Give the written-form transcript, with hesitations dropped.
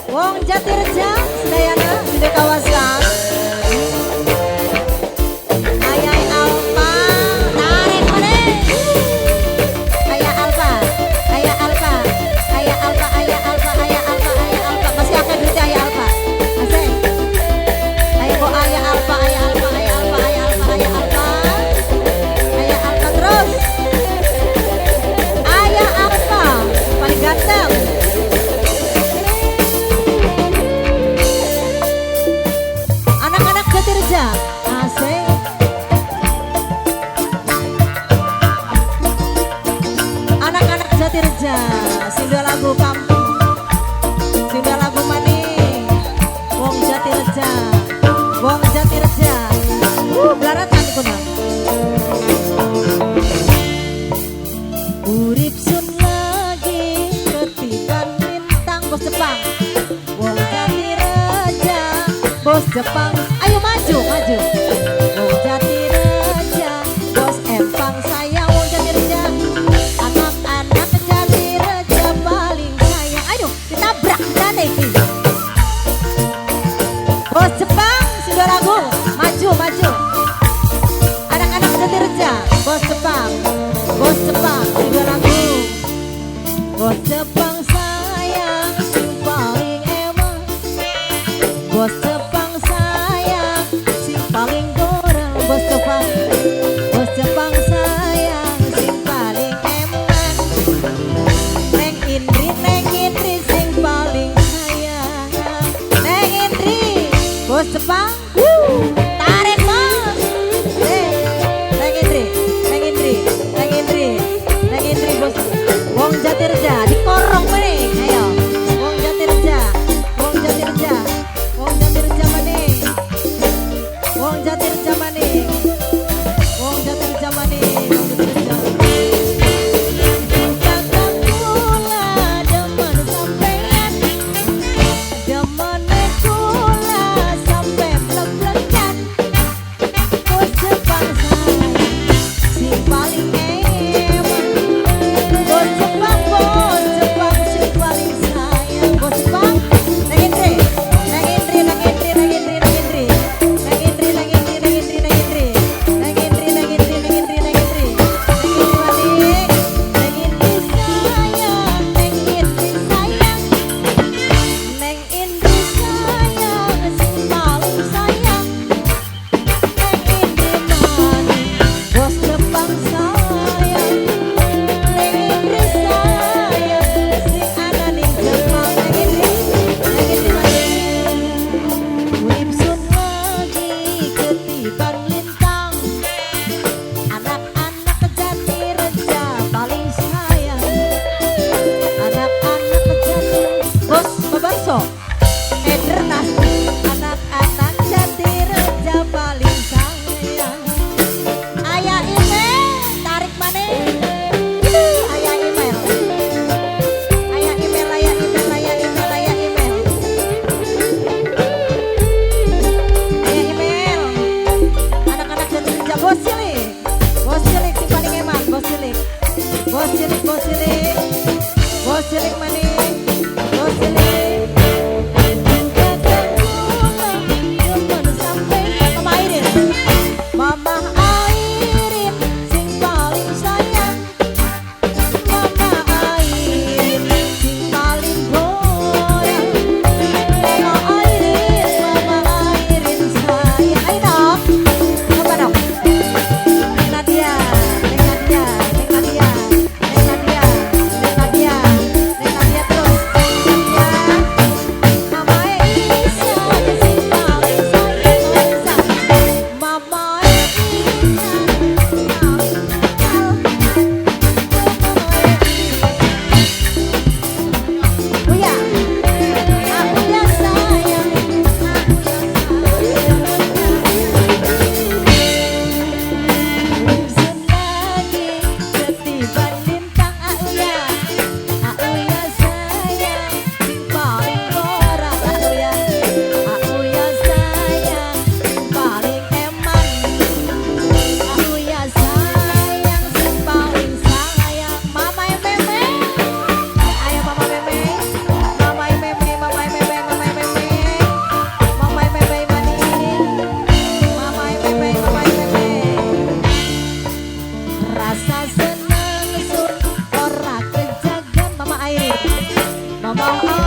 Wong Jatireja, Sedayana, sudah kawasan. Ayai Alfa, tarik meneh. Ayah Alfa, Ayah Alfa, Ayah Alfa, Ayah Alfa, Ayah Alfa, Ayah Alfa. Masih akan duitnya Ayah Alfa. Masih. Ayo kok Ayah Alfa, Ayah Alfa, Ayah Alfa, Ayah Alfa, Ayah Alfa. Ayah Alfa terus. Ayah Alfa, paling ganteng. Jatireja, asik. Anak-anak Jatireja, sinda lagu kampung, sinda lagu maning. Wong Jatireja, Wong Jatireja. Belaratan kuna. Urip sun lagi ketiban bintang bos Jepang. Wong Jatireja, bos Jepang. Ayo maju, maju. Wong Jatireja, bos empang saya Wong Jatireja. Anak-anak Jatireja paling sayang. Ayo ditabrak jane iki. Bos Jepang, sudah lagu. Maju, maju. Anak-anak Jatireja, bos Jepang. Bos Jepang, sudah lagu. Bos Jepang sayang sing paling emang. Bos Jepang sayang sing paling goreng. Bos Jepang, bos Jepang sayang sing paling eman. Neng Indri sing paling sayang. Neng Indri, bos Jepang, tarik bos. Neng Indri, Neng Indri, Neng Indri, Neng Indri bos. Wong Jatireja dikorong oh